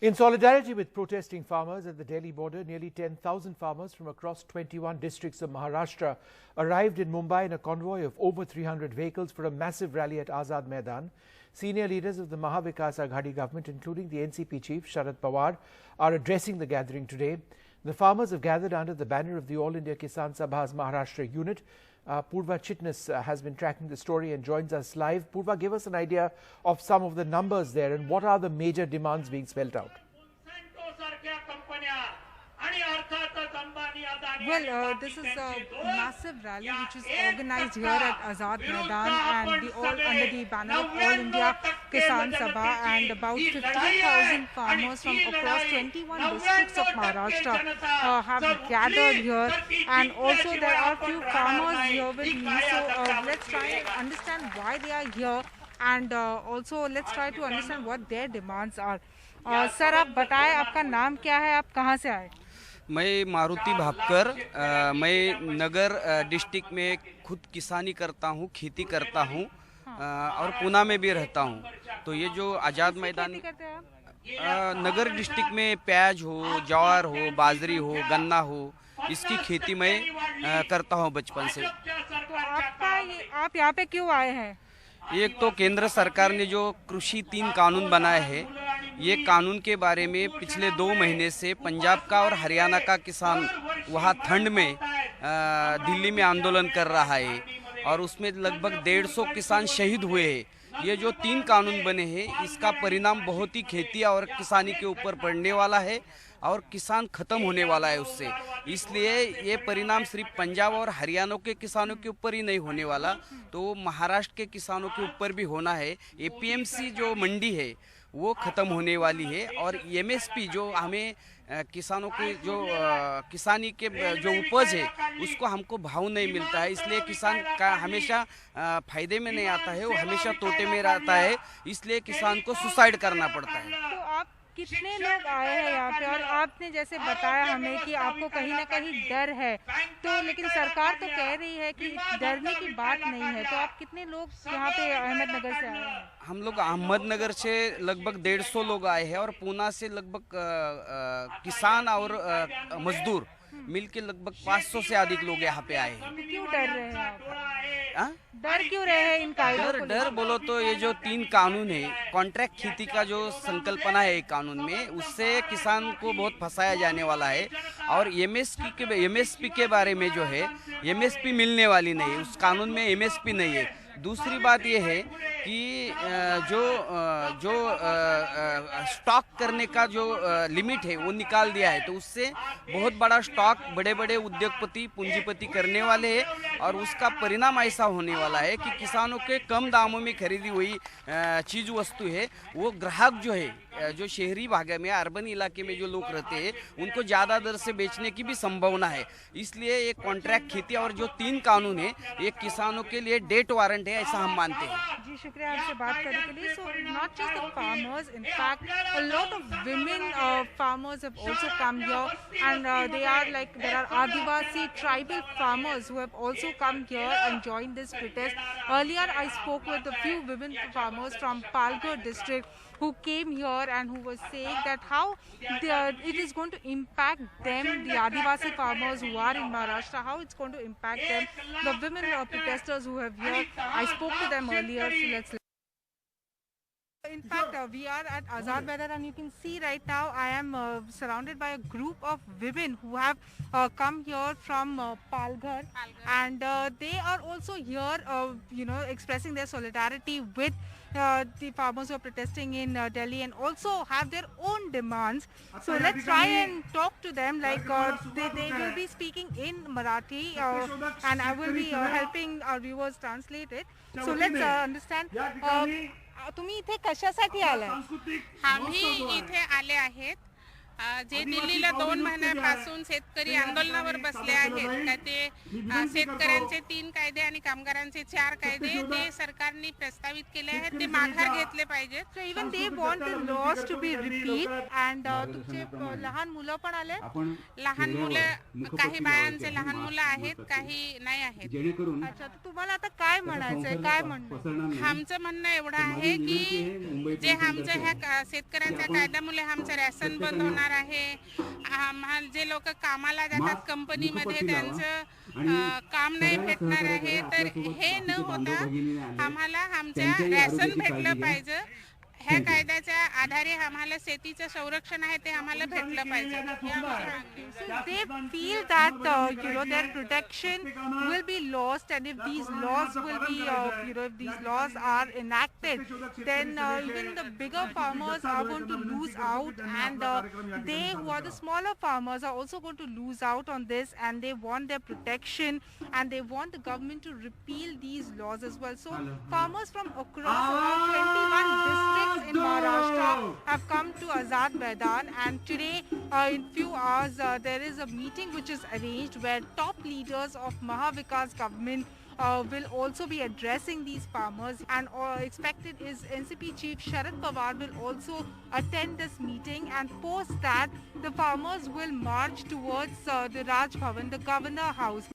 In solidarity with protesting farmers at the Delhi border, nearly 10,000 farmers from across 21 districts of Maharashtra arrived in Mumbai in a convoy of over 300 vehicles for a massive rally at Azad Maidan. Senior leaders of the Maha Vikas Aghadi government, including the NCP chief Sharad Pawar, are addressing the gathering today. The farmers have gathered under the banner of the All India Kisan Sabha's Maharashtra unit. Purva Chitnis has been tracking the story and joins us live. Purva, give us an idea of some of the numbers there and what are the major demands being spelled out. Well, this is a massive rally which is organized here at Azad Maidan and under the banner of All India Kisan Sabha, and about 15,000 farmers from across 21 districts of Maharashtra have gathered here, and also there are few farmers here with me, so let's try and understand why they are here, and also let's try to understand what their demands are. Sir आप बताएं, आपका नाम क्या है, आप कहाँ से आए? मैं मारुति भापकर, मैं नगर डिस्ट्रिक्ट में खुद किसानी करता हूँ, खेती करता हूँ और पूना में भी रहता हूँ। तो ये जो आज़ाद मैदान नगर डिस्ट्रिक्ट में प्याज हो, ज्वार हो, बाजरी हो, गन्ना हो, इसकी खेती मैं करता हूँ बचपन से। तो आप यहाँ पे क्यों आए हैं? एक तो केंद्र सरकार ने जो कृषि 3 कानून बनाए हैं, ये कानून के बारे में पिछले 2 महीने से पंजाब का और हरियाणा का किसान वहाँ ठंड में दिल्ली में आंदोलन कर रहा है और उसमें लगभग 150 किसान शहीद हुए हैं। ये जो 3 कानून बने हैं, इसका परिणाम बहुत ही खेती और किसानी के ऊपर पड़ने वाला है और किसान खत्म होने वाला है उससे। इसलिए ये परिणाम सिर्फ पंजाब और हरियाणा के किसानों के ऊपर ही नहीं होने वाला, तो महाराष्ट्र के किसानों के ऊपर भी होना है। एपीएमसी जो मंडी है वो ख़त्म होने वाली है और एमएसपी जो हमें किसानों के जो किसानी के जो उपज है उसको हमको भाव नहीं मिलता है, इसलिए किसान का हमेशा फायदे में नहीं आता है, वो हमेशा तोटे में रहता है, इसलिए किसान को सुसाइड करना पड़ता है। तो आप कितने लोग आए हैं यहाँ पे, और आपने जैसे बताया हमें कि आपको कहीं ना कहीं डर है, तो लेकिन सरकार तो कह रही है कि डरने की बात नहीं है, तो आप कितने लोग यहाँ पे अहमदनगर से आए हैं? हम लोग अहमदनगर से लगभग 150 लोग आए हैं और पूना से लगभग किसान और मजदूर मिलके लगभग 500 से अधिक लोग यहाँ पे आए हैं। क्यों डर रहे हैं आप? डर क्यों रहे हैं इन कानूनों को? डर बोलो तो ये जो 3 कानून है, कॉन्ट्रैक्ट खेती का जो संकल्पना है एक कानून में, उससे किसान को बहुत फंसाया जाने वाला है और एमएसपी के बारे में जो है, एमएसपी मिलने वाली नहीं है, उस कानून में एमएसपी नहीं है। दूसरी बात ये है कि जो स्टॉक करने का जो लिमिट है वो निकाल दिया है, तो उससे बहुत बड़ा स्टॉक बड़े बड़े उद्योगपति पूंजीपति करने वाले हैं और उसका परिणाम ऐसा होने वाला है कि किसानों के कम दामों में खरीदी हुई चीज़ वस्तु है वो ग्राहक जो है, जो शहरी भाग में अर्बन इलाके में जो लोग रहते हैं उनको ज़्यादा दर से बेचने की भी संभावना है। इसलिए ये कॉन्ट्रैक्ट खेती और जो 3 कानून है ये किसानों के लिए डेट वारंट है, ऐसा हम मानते हैं। जी शुक्रिया आपसे बात करने के लिए। So not just the farmers, in fact a lot of women farmers have also come here, and there are Adivasi tribal farmers who have also come here and joined this protest. Earlier I spoke with a few women farmers from Palghar district who came here and who was saying that how it is going to impact them, the Adivasi farmers who are in Maharashtra, how it's going to impact them. The women protesters who have here, I spoke to them earlier, so let's. In fact, we are at Azad Maidan and you can see right now I am surrounded by a group of women who have come here from Palghar, and they are also here, expressing their solidarity with the farmers who are protesting in Delhi, and also have their own demands. So let's try and talk to them. Like they will be speaking in Marathi, and I will be helping our viewers translate it. So let's understand. तुम्ही इथे कशासाठी आलाय? आम्ही इथे आले आहेत जे दिल्लीला 2 महिन्यापासून शेतकरी आंदोलनावर बसले आहेत का ते शेतकऱ्यांचे 3 कायदे आणि कामगारांचे 4 कायदे ते सरकारने प्रस्तावित केले आहेत ते माघार घेतले पाहिजेत. So even they want the laws to be repealed and तुमचे लहान मुलं पण आले. लहान मुलं काही बायांचे लहान मुलं आहेत काही नाही आहेत. अच्छा, तर तुम्हाला आता काय म्हणायचंय, काय म्हणणं? आमचं म्हणणं एवढं आहे की जे आमच्या ह्या शेतकऱ्यांच्या कायद्यामुळे आमचं रॅशन बंद होणार आहे. आम्हाला जे लोक कामाला जातात कंपनीमध्ये त्यांचं काम नाही भेटणार आहे. तर हे न होता आम्हाला आमच्या रॅशन भेटलं पाहिजे. ह्या कायद्याच्या आधारे आम्हाला शेतीचं संरक्षण आहे ते आम्हाला भेटलं पाहिजे. So they feel that their protection will be lost, and if these laws will be if these laws are enacted, then even the bigger farmers are going to lose out, and they who are the smaller farmers are also going to lose out on this, and they want their protection and they want the government to repeal these laws as well. So farmers from across around 21 districts in Maharashtra have come to Azad Maidan, and today in few hours there is a meeting which is arranged where top leaders of Mahavikas government will also be addressing these farmers, and expected is NCP chief Sharad Pawar will also attend this meeting, and post that the farmers will march towards the Raj Bhavan, the governor house.